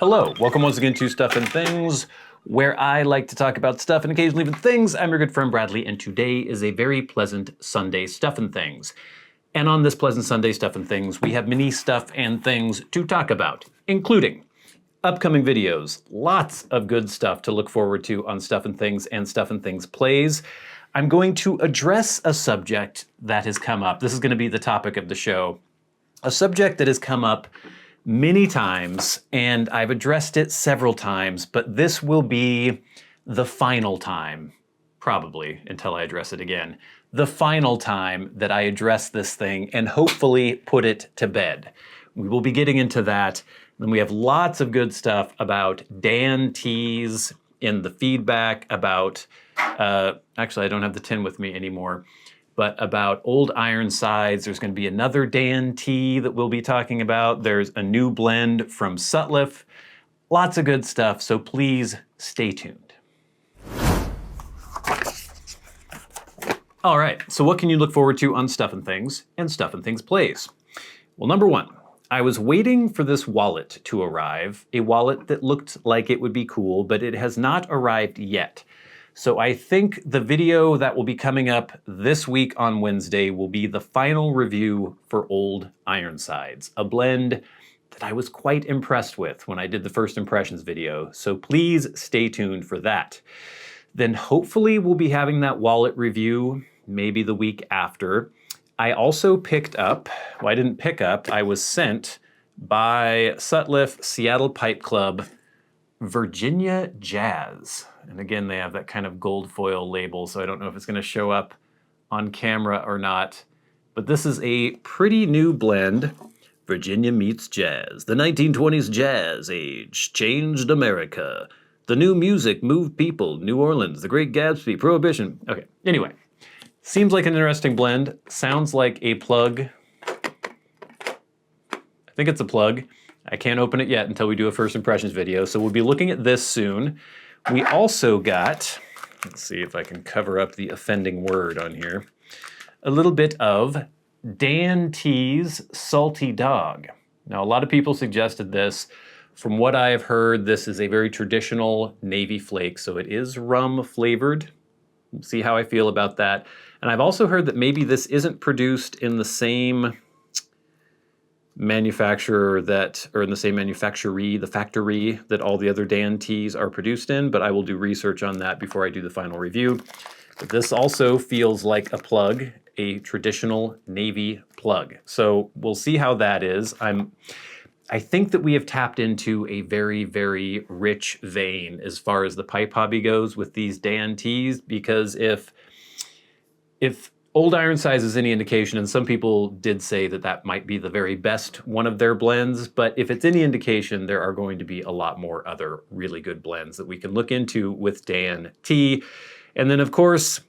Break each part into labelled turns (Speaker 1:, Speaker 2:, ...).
Speaker 1: Hello, welcome once again to Stuff and Things, where I like to talk about stuff and occasionally even things. I'm your good friend Bradley, and today is a very pleasant Sunday Stuff and Things. And on this pleasant Sunday Stuff and Things, we have many stuff and things to talk about, including upcoming videos, lots of good stuff to look forward to on Stuff and Things and Stuff and Things Plays. I'm going to address a subject that has come up. This is going to be the topic of the show. A subject that has come up many times, and I've addressed it several times, but this will be the final time, probably, until I address it again, the final time that I address this thing and hopefully put it to bed. We will be getting into that. Then we have lots of good stuff about Dan T's in the feedback, about, actually I don't have the tin with me anymore, but about old Ironsides. There's going to be another Dan T that we'll be talking about. There's a new blend from Sutliff. Lots of good stuff, so please stay tuned. All right, so what can you look forward to on Stuff and Things and Stuff and Things Plays? Well, number one, I was waiting for this wallet to arrive, a wallet that looked like it would be cool, but it has not arrived yet. So I think the video that will be coming up this week on Wednesday will be the final review for Old Ironsides, a blend that I was quite impressed with when I did the first impressions video. So please stay tuned for that. Then hopefully we'll be having that wallet review maybe the week after. I also picked up, well, I didn't pick up, I was sent by Sutliff Seattle Pipe Club Virginia Jazz. And again, they have that kind of gold foil label, so I don't know if it's going to show up on camera or not. But this is a pretty new blend. Virginia meets jazz. The 1920s jazz age changed America. The new music moved people. New Orleans, the Great Gatsby, Prohibition. Okay, anyway. Seems like an interesting blend. Sounds like a plug. I think it's a plug. I can't open it yet until we do a first impressions video, so we'll be looking at this soon. We also got, let's see if I can cover up the offending word on here, a little bit of Dan T's Salty Dog. Now, a lot of people suggested this. From what I have heard, this is a very traditional Navy flake, so it is rum flavored. We'll see how I feel about that. And I've also heard that maybe this isn't produced in the same manufacturer that, or in the same manufactory, the factory that all the other Dan T's are produced in, but I will do research on that before I do the final review. But this also feels like a plug, a traditional Navy plug. So we'll see how that is. I think that we have tapped into a very, very rich vein as far as the pipe hobby goes with these Dan T's, because if Old Ironsides is any indication, and some people did say that that might be the very best one of their blends, but if it's any indication, there are going to be a lot more other really good blends that we can look into with Dan T. And then, of course,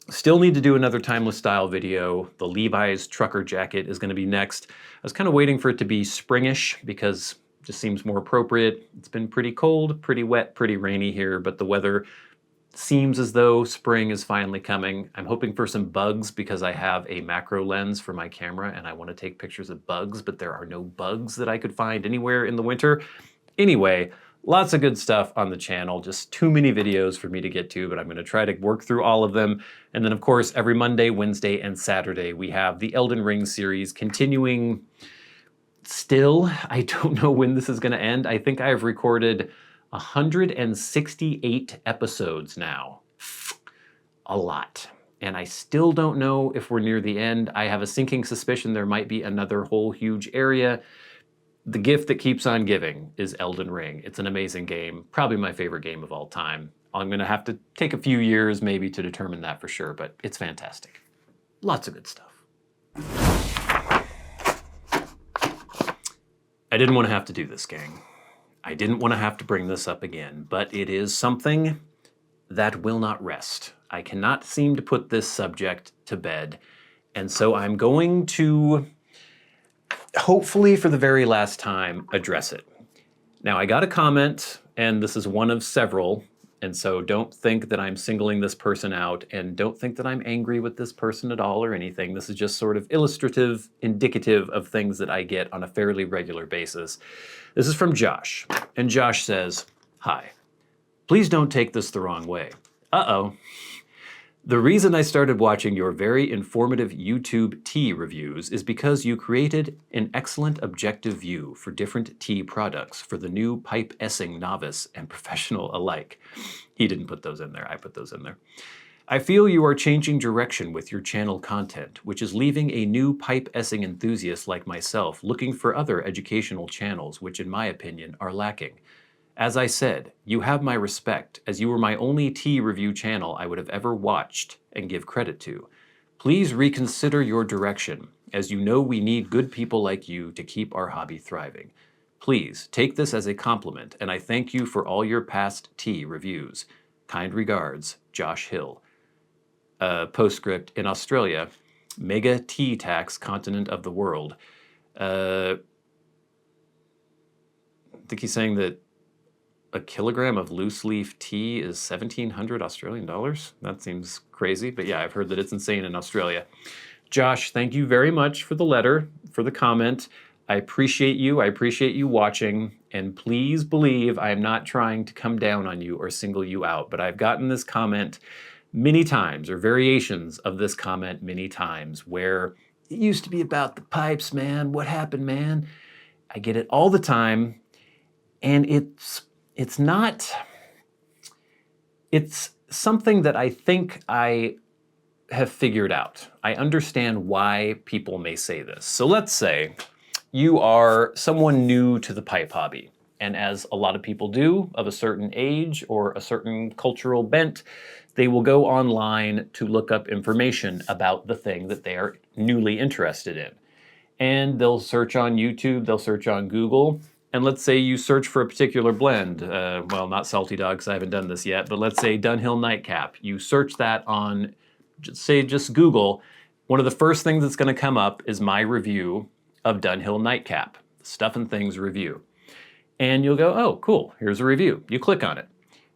Speaker 1: still need to do another Timeless Style video. The Levi's trucker jacket is going to be next. I was kind of waiting for it to be springish because it just seems more appropriate. It's been pretty cold, pretty wet, pretty rainy here, but the weather seems as though spring is finally coming. I'm hoping for some bugs because I have a macro lens for my camera and I want to take pictures of bugs, but there are no bugs that I could find anywhere in the winter. Anyway, lots of good stuff on the channel, just too many videos for me to get to, but I'm going to try to work through all of them. And then, of course, every Monday, Wednesday, and Saturday, we have the Elden Ring series continuing still. I don't know when this is going to end. I think I have recorded 168 episodes now. A lot. And I still don't know if we're near the end. I have a sinking suspicion there might be another whole huge area. The gift that keeps on giving is Elden Ring. It's an amazing game, probably my favorite game of all time. I'm going to have to take a few years maybe to determine that for sure, but it's fantastic. Lots of good stuff. I didn't want to have to do this, gang. I didn't want to have to bring this up again, but it is something that will not rest. I cannot seem to put this subject to bed, and so I'm going to, hopefully for the very last time, address it. Now, I got a comment, and this is one of several, And so don't think that I'm singling this person out, and don't think that I'm angry with this person at all or anything. This is just sort of illustrative, indicative of things that I get on a fairly regular basis. This is from Josh, and Josh says, "Hi, please don't take this the wrong way. Uh-oh. The reason I started watching your very informative YouTube tea reviews is because you created an excellent objective view for different tea products for the new pipe essing novice and professional alike." He didn't put those in there, I put those in there. "I feel you are changing direction with your channel content, which is leaving a new pipe essing enthusiast like myself looking for other educational channels, which in my opinion are lacking. As I said, you have my respect, as you were my only tea review channel I would have ever watched and give credit to. Please reconsider your direction, as you know we need good people like you to keep our hobby thriving. Please take this as a compliment, and I thank you for all your past tea reviews. Kind regards, Josh Hill." Postscript: in Australia, mega tea tax continent of the world. I think he's saying that a kilogram of loose leaf tea is 1,700 Australian dollars. That seems crazy, but yeah, I've heard that it's insane in Australia. Josh, thank you very much for the letter, for the comment. I appreciate you. I appreciate you watching. And please believe I am not trying to come down on you or single you out, but I've gotten this comment many times, or variations of this comment many times, where it used to be about the pipes, man. What happened, man? I get it all the time, and it's something that I think I have figured out. I understand why people may say this. So let's say you are someone new to the pipe hobby, and as a lot of people do of a certain age or a certain cultural bent, they will go online to look up information about the thing that they are newly interested in. And they'll search on YouTube, they'll search on Google, and let's say you search for a particular blend. Well, not Salty Dog, because I haven't done this yet, but let's say Dunhill Nightcap. You search that on, say, just Google. One of the first things that's going to come up is my review of Dunhill Nightcap, Stuff and Things review. And you'll go, oh, cool, here's a review. You click on it.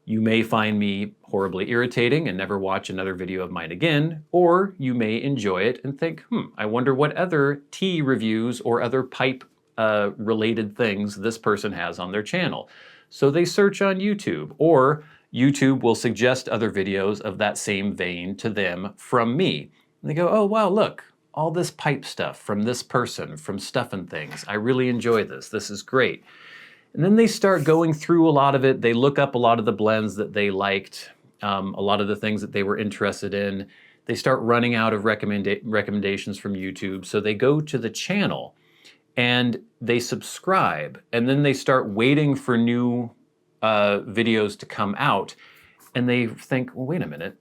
Speaker 1: You may find me horribly irritating and never watch another video of mine again, or you may enjoy it and think, I wonder what other tea reviews or other pipe related things this person has on their channel. So they search on YouTube, or YouTube will suggest other videos of that same vein to them from me. And they go, oh wow, look, all this pipe stuff from this person, from Stuff and Things. I really enjoy this. This is great. And then they start going through a lot of it. They look up a lot of the blends that they liked, a lot of the things that they were interested in. They start running out of recommendations from YouTube. So they go to the channel and they subscribe, and then they start waiting for new videos to come out. And they think, well, wait a minute.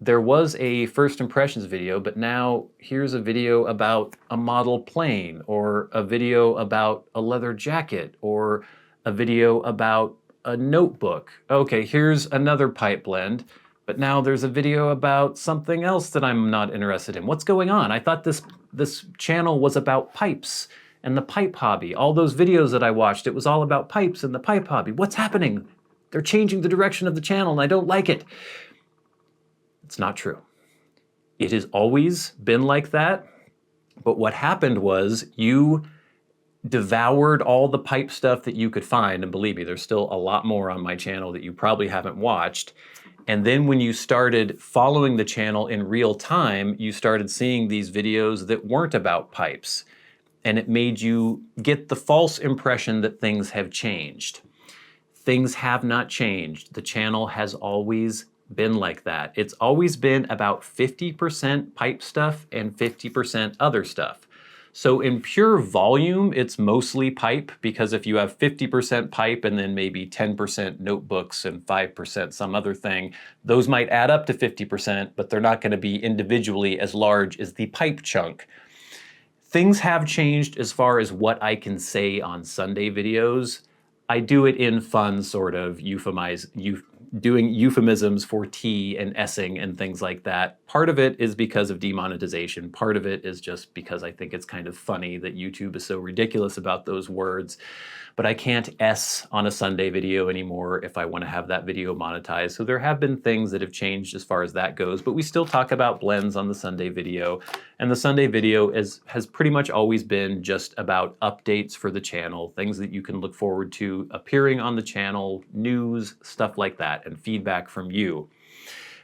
Speaker 1: There was a first impressions video, but now here's a video about a model plane, or a video about a leather jacket, or a video about a notebook. Okay, here's another pipe blend, but now there's a video about something else that I'm not interested in. What's going on? I thought this channel was about pipes and the pipe hobby. All those videos that I watched, it was all about pipes and the pipe hobby. What's happening? They're changing the direction of the channel and I don't like it. It's not true. It has always been like that, but what happened was you devoured all the pipe stuff that you could find, and believe me, there's still a lot more on my channel that you probably haven't watched. And then when you started following the channel in real time, you started seeing these videos that weren't about pipes, and it made you get the false impression that things have changed. Things have not changed. The channel has always been like that. It's always been about 50% pipe stuff and 50% other stuff. So in pure volume, it's mostly pipe, because if you have 50% pipe and then maybe 10% notebooks and 5% some other thing, those might add up to 50%, but they're not going to be individually as large as the pipe chunk. Things have changed as far as what I can say on Sunday videos. I do it in fun, sort of doing euphemisms for T and S-ing and things like that. Part of it is because of demonetization. Part of it is just because I think it's kind of funny that YouTube is so ridiculous about those words. But I can't S on a Sunday video anymore if I want to have that video monetized. So there have been things that have changed as far as that goes, but we still talk about blends on the Sunday video. And the Sunday video has pretty much always been just about updates for the channel, things that you can look forward to appearing on the channel, news, stuff like that, and feedback from you.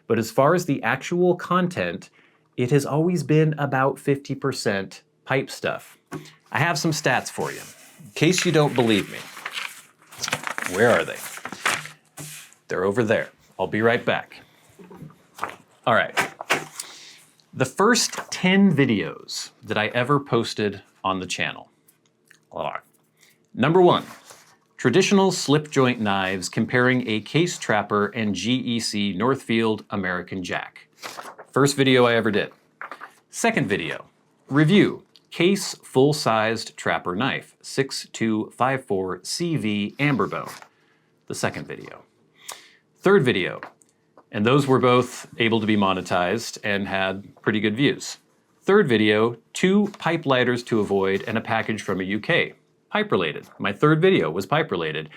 Speaker 1: But as far as the actual content, it has always been about 50% pipe stuff. I have some stats for you. In case you don't believe me, where are they? They're over there. I'll be right back. All right. The first 10 videos that I ever posted on the channel are: number 1, traditional slip joint knives comparing a case trapper and GEC Northfield American Jack. First video I ever did. Second video, review case full-sized trapper knife, 6254 CV Amberbone. The second video. Third video, and those were both able to be monetized and had pretty good views. Third video, 2 pipe lighters to avoid and a package from a UK. Pipe related. My third video was pipe related.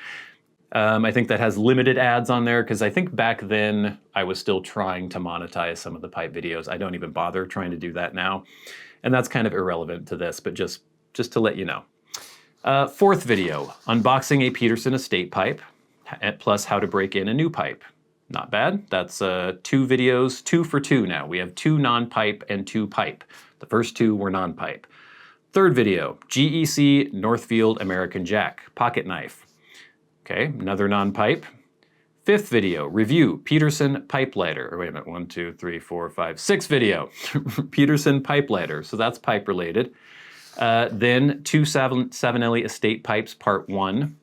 Speaker 1: I think that has limited ads on there because I think back then I was still trying to monetize some of the pipe videos. I don't even bother trying to do that now. And that's kind of irrelevant to this, but just to let you know. Fourth video, unboxing a Peterson estate pipe, plus how to break in a new pipe. Not bad. That's 2 videos, 2 for 2 now. We have 2 non-pipe and 2 pipe. The first 2 were non-pipe. Third video, GEC Northfield American Jack, pocket knife. Okay, another non-pipe. Fifth video, review Peterson pipe lighter. Or wait a minute, 1, 2, 3, 4, 5, 6 video. Peterson pipe lighter, so that's pipe related. Then 2 Savinelli estate pipes part 1.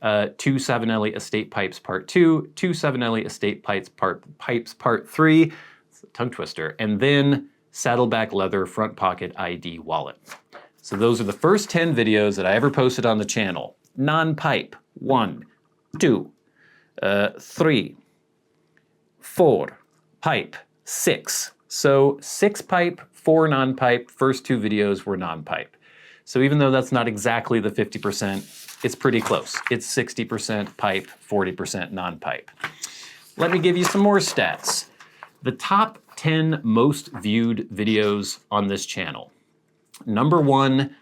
Speaker 1: 2 Savinelli estate pipes part 2. 2 Savinelli estate pipes part 3. It's a tongue twister. And then saddleback leather front pocket ID wallet. So those are the first 10 videos that I ever posted on the channel. Non-pipe, 1, 2, 3, 4, pipe, 6. So 6 pipe, 4 non-pipe, first 2 videos were non-pipe. So even though that's not exactly the 50%, it's pretty close. It's 60% pipe, 40% non-pipe. Let me give you some more stats. The top 10 most viewed videos on this channel. Number 1,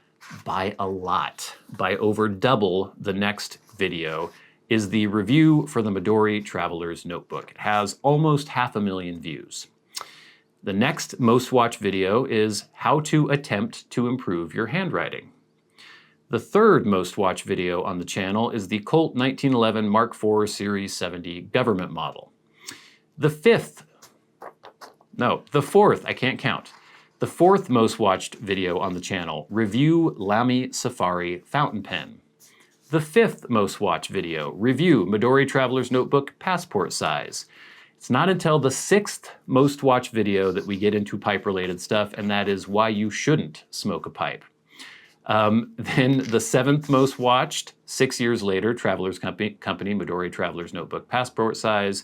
Speaker 1: by a lot, by over double the next video, is the review for the Midori Traveler's Notebook. It has almost 500,000 views. The next most watched video is how to attempt to improve your handwriting. The third most watched video on the channel is the Colt 1911 Mark IV Series 70 government model. The fourth, I can't count. The fourth most watched video on the channel, review Lamy Safari fountain pen. The fifth most watched video, review Midori Traveler's Notebook passport size. It's not until the 6th most watched video that we get into pipe related stuff, and that is why you shouldn't smoke a pipe. Then the 7th most watched, 6 years later, Traveler's Company, Midori Traveler's Notebook passport size.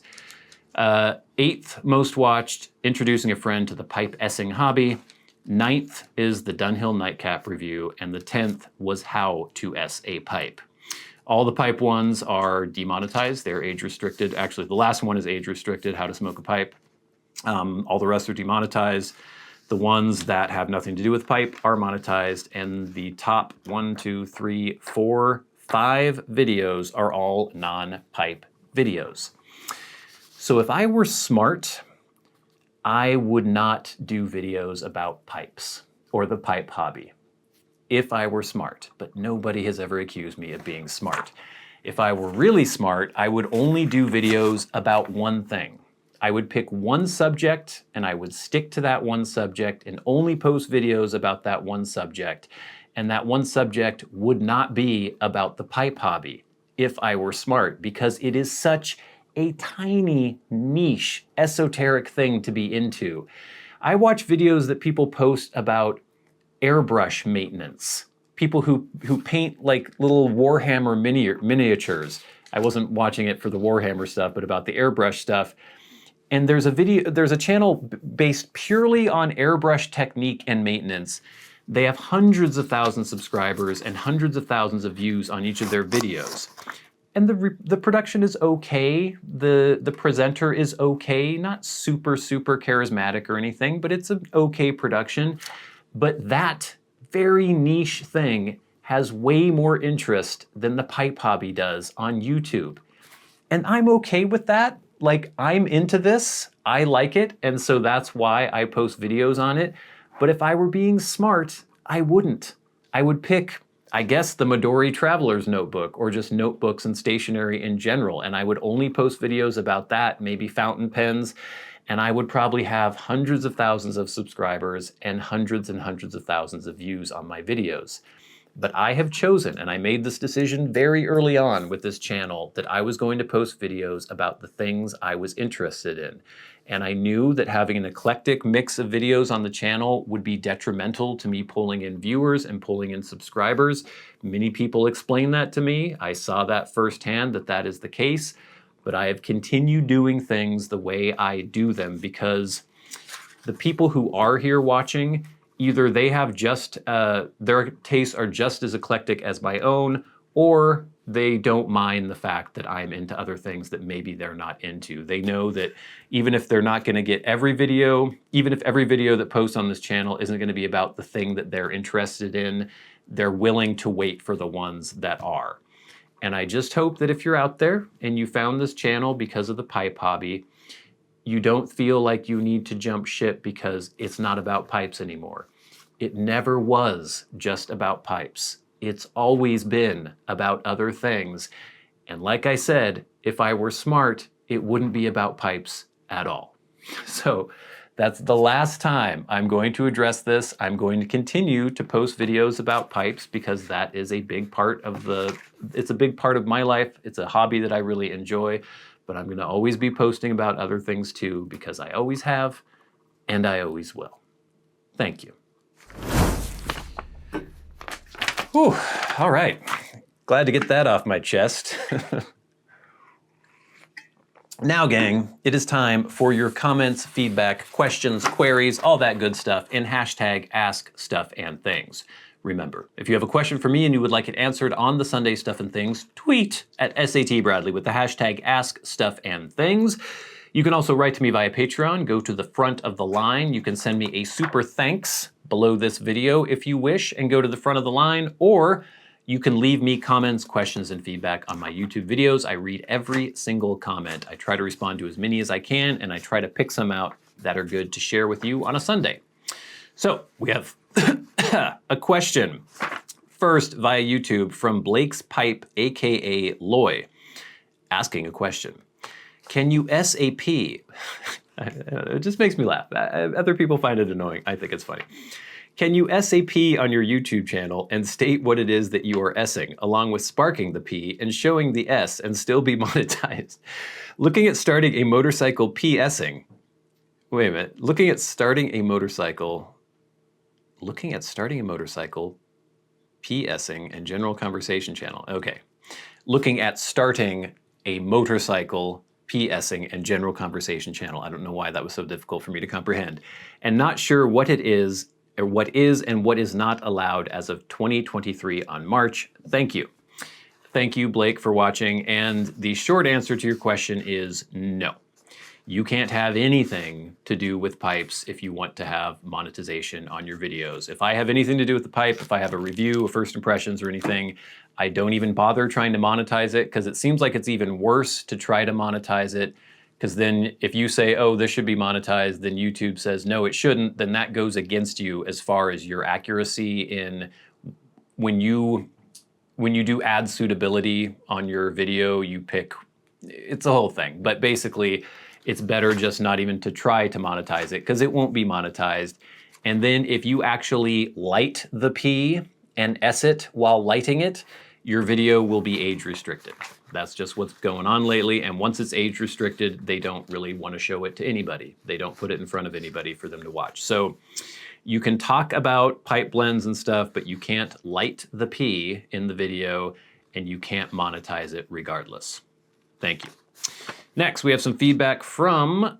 Speaker 1: 8th most watched, introducing a friend to the pipe essing hobby. 9th is the Dunhill nightcap review, and the 10th was how to ess a pipe. All the pipe ones are demonetized. They're age restricted. Actually, the last one is age restricted, how to smoke a pipe. All the rest are demonetized. The ones that have nothing to do with pipe are monetized, and the top 1, 2, 3, 4, 5 videos are all non-pipe videos. So if I were smart, I would not do videos about pipes or the pipe hobby. If I were smart, but nobody has ever accused me of being smart. If I were really smart, I would only do videos about one thing. I would pick one subject and I would stick to that one subject and only post videos about that one subject. And that one subject would not be about the pipe hobby if I were smart, because it is such a tiny, niche, esoteric thing to be into. I watch videos that people post about airbrush maintenance. People who paint like little Warhammer miniatures. I wasn't watching it for the Warhammer stuff, but about the airbrush stuff. And there's a channel based purely on airbrush technique and maintenance. They have hundreds of thousands of subscribers and hundreds of thousands of views on each of their videos. And the production is okay, the presenter is okay, not super charismatic or anything, but it's an okay production. But that very niche thing has way more interest than the pipe hobby does on YouTube. And I'm okay with that. Like, I'm into this, I like it, and so that's why I post videos on it. But if I were being smart, I wouldn't. I would pick, I guess, the Midori Traveler's Notebook, or just notebooks and stationery in general, and I would only post videos about that, maybe fountain pens, and I would probably have hundreds of thousands of subscribers and hundreds of thousands of views on my videos. But I have chosen, and I made this decision very early on with this channel, that I was going to post videos about the things I was interested in. And I knew that having an eclectic mix of videos on the channel would be detrimental to me pulling in viewers and pulling in subscribers. Many people explained that to me. I saw that firsthand, that that is the case. But I have continued doing things the way I do them, because the people who are here watching, either they have just, their tastes are just as eclectic as my own, or they don't mind the fact that I'm into other things that maybe they're not into. They know that even if they're not gonna get every video, even if every video that posts on this channel isn't gonna be about the thing that they're interested in, they're willing to wait for the ones that are. And I just hope that if you're out there and you found this channel because of the pipe hobby, you don't feel like you need to jump ship because it's not about pipes anymore. It never was just about pipes. It's always been about other things. And like I said, if I were smart, it wouldn't be about pipes at all. So that's the last time I'm going to address this. I'm going to continue to post videos about pipes because that is a big part of it's a big part of my life. It's a hobby that I really enjoy. But I'm gonna always be posting about other things too, because I always have, and I always will. Thank you. Whew, all right. Glad to get that off my chest. Now, gang, it is time for your comments, feedback, questions, queries, all that good stuff in hashtag askstuffandthings. Remember, if you have a question for me and you would like it answered on the Sunday Stuff and Things, tweet at SAT Bradley with the hashtag AskStuffandThings. You can also write to me via Patreon. Go to the front of the line. You can send me a super thanks below this video if you wish, and go to the front of the line, or you can leave me comments, questions, and feedback on my YouTube videos. I read every single comment. I try to respond to as many as I can, and I try to pick some out that are good to share with you on a Sunday. So we have a question. First, via YouTube, from Blake's Pipe, aka Loy, asking a question. Can you SAP? It just makes me laugh. Other people find it annoying. I think it's funny. Can you SAP on your YouTube channel and state what it is that you are S-ing, along with sparking the P and showing the S, and still be monetized? Looking at starting a motorcycle P-S-ing. Wait a minute. Looking at starting a motorcycle P-S-ing and general conversation channel. Okay. Looking at starting a motorcycle P-S-ing and general conversation channel. I don't know why that was so difficult for me to comprehend. And not sure what it is, or what is and what is not allowed as of 2023 on March. Thank you. Thank you, Blake, for watching. And the short answer to your question is no. You can't have anything to do with pipes if you want to have monetization on your videos. If I have anything to do with the pipe, if I have a review, a first impressions or anything, I don't even bother trying to monetize it, because it seems like it's even worse to try to monetize it, because then if you say, oh, this should be monetized, then YouTube says, no, it shouldn't, then that goes against you as far as your accuracy in when you do ad suitability on your video, you pick, it's a whole thing. But basically, it's better just not even to try to monetize it, because it won't be monetized. And then if you actually light the P and S it while lighting it, your video will be age restricted. That's just what's going on lately. And once it's age restricted, they don't really want to show it to anybody. They don't put it in front of anybody for them to watch. So you can talk about pipe blends and stuff, but you can't light the P in the video. and you can't monetize it regardless. Thank you. Next, we have some feedback from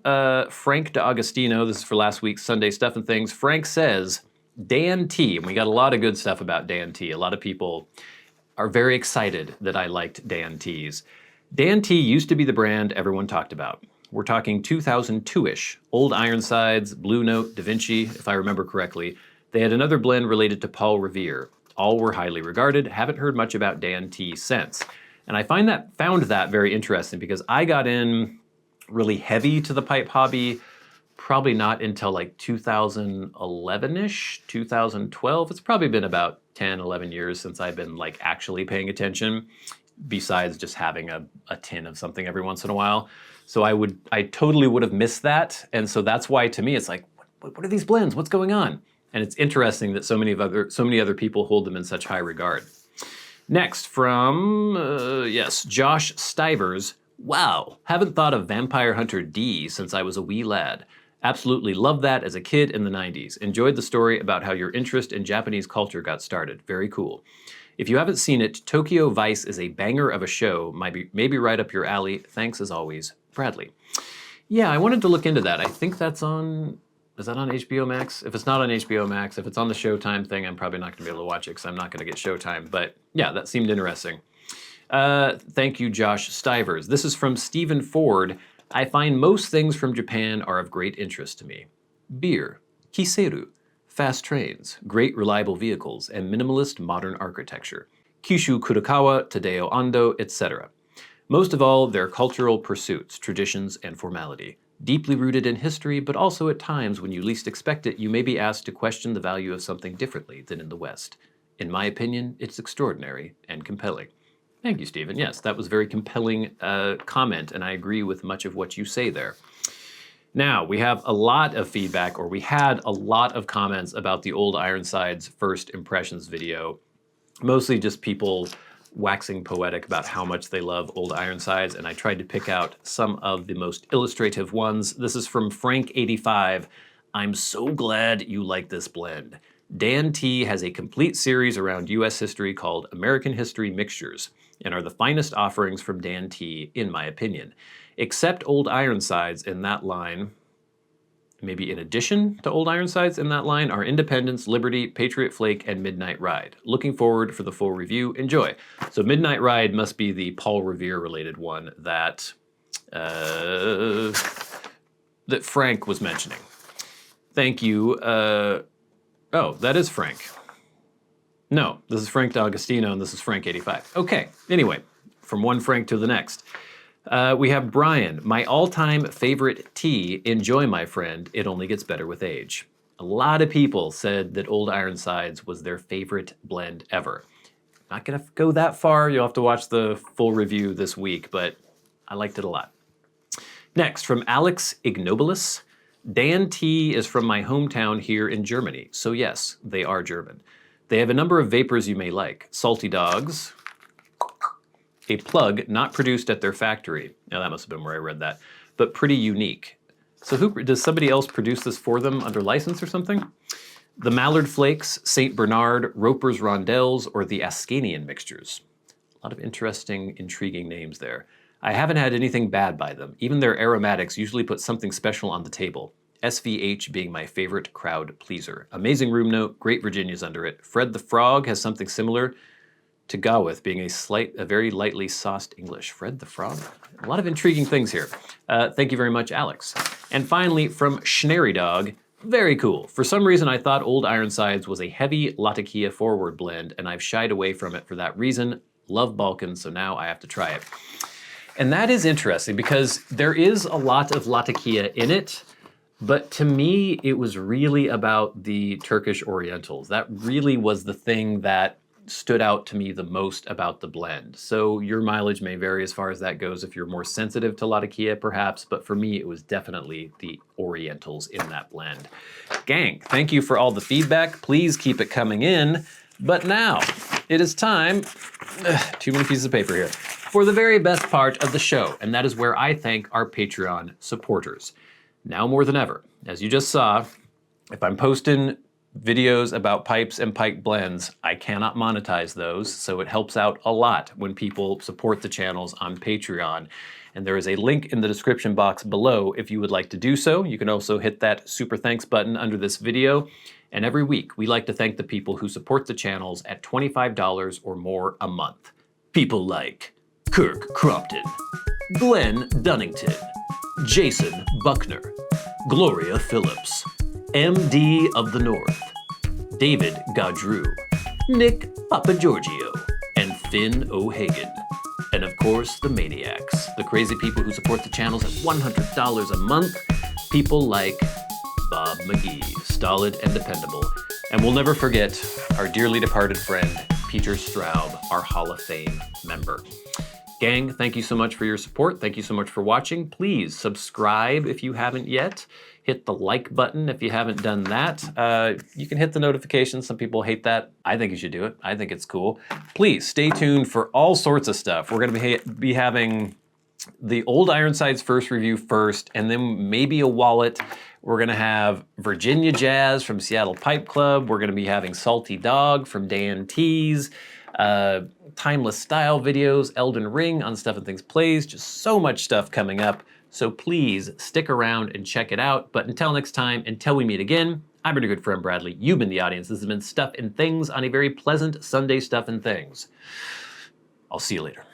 Speaker 1: Frank D'Agostino. This is for last week's Sunday Stuff and Things. Frank says, Dan T, and we got a lot of good stuff about Dan T. A lot of people are very excited that I liked Dan T's. Dan T used to be the brand everyone talked about. We're talking 2002-ish. Old Ironsides, Blue Note, Da Vinci, if I remember correctly. They had another blend related to Paul Revere. All were highly regarded. Haven't heard much about Dan T since. And I found that very interesting because I got in really heavy to the pipe hobby probably not until like 2011-ish, 2012. It's probably been about 10, 11 years since I've been like actually paying attention, besides just having a tin of something every once in a while. So I totally would have missed that. And so that's why to me it's like, what are these blends? What's going on? And it's interesting that so many other people hold them in such high regard. Next, from, Josh Stivers. Wow, haven't thought of Vampire Hunter D since I was a wee lad. Absolutely loved that as a kid in the 90s. Enjoyed the story about how your interest in Japanese culture got started. Very cool. If you haven't seen it, Tokyo Vice is a banger of a show. Maybe right up your alley. Thanks as always, Bradley. Yeah, I wanted to look into that. I think that's on... Is that on HBO Max? If it's not on HBO Max, if it's on the Showtime thing, I'm probably not going to be able to watch it because I'm not going to get Showtime. But yeah, that seemed interesting. Thank you, Josh Stivers. This is from Stephen Ford. I find most things from Japan are of great interest to me. Beer, kiseru, fast trains, great reliable vehicles, and minimalist modern architecture. Kyushu Kurokawa, Tadeo Ando, etc. Most of all, their cultural pursuits, traditions, and formality. Deeply rooted in history, but also at times when you least expect it, you may be asked to question the value of something differently than in the West. In my opinion, it's extraordinary and compelling. Thank you, Stephen. Yes, that was a very compelling comment, and I agree with much of what you say there. Now, we have a lot of feedback, or we had a lot of comments about the Old Ironsides first impressions video. Mostly just people waxing poetic about how much they love Old Ironsides, and I tried to pick out some of the most illustrative ones. This is from Frank85. I'm so glad you like this blend. Dan T has a complete series around U.S. history called American History Mixtures, and are the finest offerings from Dan T, in my opinion. Except Old Ironsides in that line, maybe in addition to Old Ironsides in that line, are Independence, Liberty, Patriot Flake, and Midnight Ride. Looking forward for the full review. Enjoy. So Midnight Ride must be the Paul Revere-related one that that Frank was mentioning. Thank you. Oh, that is Frank. No, this is Frank D'Agostino, and this is Frank85. Okay, anyway, from one Frank to the next. We have Brian. My all-time favorite tea. Enjoy, my friend. It only gets better with age. A lot of people said that Old Ironsides was their favorite blend ever. Not going to go that far. You'll have to watch the full review this week, but I liked it a lot. Next, from Alex Ignobilis. Dan T is from my hometown here in Germany. So yes, they are German. They have a number of vapors you may like. Salty Dogs, a plug not produced at their factory. Now that must have been where I read that, but pretty unique. So does somebody else produce this for them under license or something? The Mallard Flakes, St. Bernard, Roper's Rondelles, or the Ascanian mixtures. A lot of interesting, intriguing names there. I haven't had anything bad by them. Even their aromatics usually put something special on the table. SVH being my favorite crowd pleaser. Amazing room note, great Virginias under it. Fred the Frog has something similar to Gawith being a very lightly sauced English. Fred the Frog? A lot of intriguing things here. Thank you very much, Alex. And finally, from Schnary Dog, very cool. For some reason, I thought Old Ironsides was a heavy Latakia forward blend, and I've shied away from it for that reason. Love Balkan, so now I have to try it. And that is interesting because there is a lot of Latakia in it, but to me, it was really about the Turkish Orientals. That really was the thing that stood out to me the most about the blend. So your mileage may vary as far as that goes if you're more sensitive to Latakia perhaps, but for me it was definitely the Orientals in that blend. Gang, thank you for all the feedback. Please keep it coming in. But now it is time, too many pieces of paper here, for the very best part of the show, and that is where I thank our Patreon supporters. Now more than ever, as you just saw, if I'm posting videos about pipes and pipe blends. I cannot monetize those, so it helps out a lot when people support the channels on Patreon. And there is a link in the description box below if you would like to do so. You can also hit that super thanks button under this video. And every week, we like to thank the people who support the channels at $25 or more a month. People like Kirk Crompton, Glenn Dunnington, Jason Buckner, Gloria Phillips, MDoftheNorth, David Gaudreau, Nick Papageorgio, and Finn O'Hagan. And of course, the Maniacs, the crazy people who support the channels at $100 a month. People like Bob Magee, stolid and dependable. And we'll never forget our dearly departed friend, Peter Straub, our Hall of Fame member. Gang, thank you so much for your support. Thank you so much for watching. Please subscribe if you haven't yet. Hit the like button if you haven't done that. You can hit the notifications. Some people hate that. I think you should do it. I think it's cool. Please stay tuned for all sorts of stuff. We're gonna be having the old Ironsides first review first, and then maybe a wallet. We're gonna have Virginia Jazz from Seattle Pipe Club. We're gonna be having Salty Dog from Dan T's. Timeless style videos, Elden Ring on Stuff and Things Plays, just so much stuff coming up. So please stick around and check it out. But until next time, until we meet again, I've been your good friend Bradley. You've been the audience. This has been Stuff and Things on a very pleasant Sunday Stuff and Things. I'll see you later.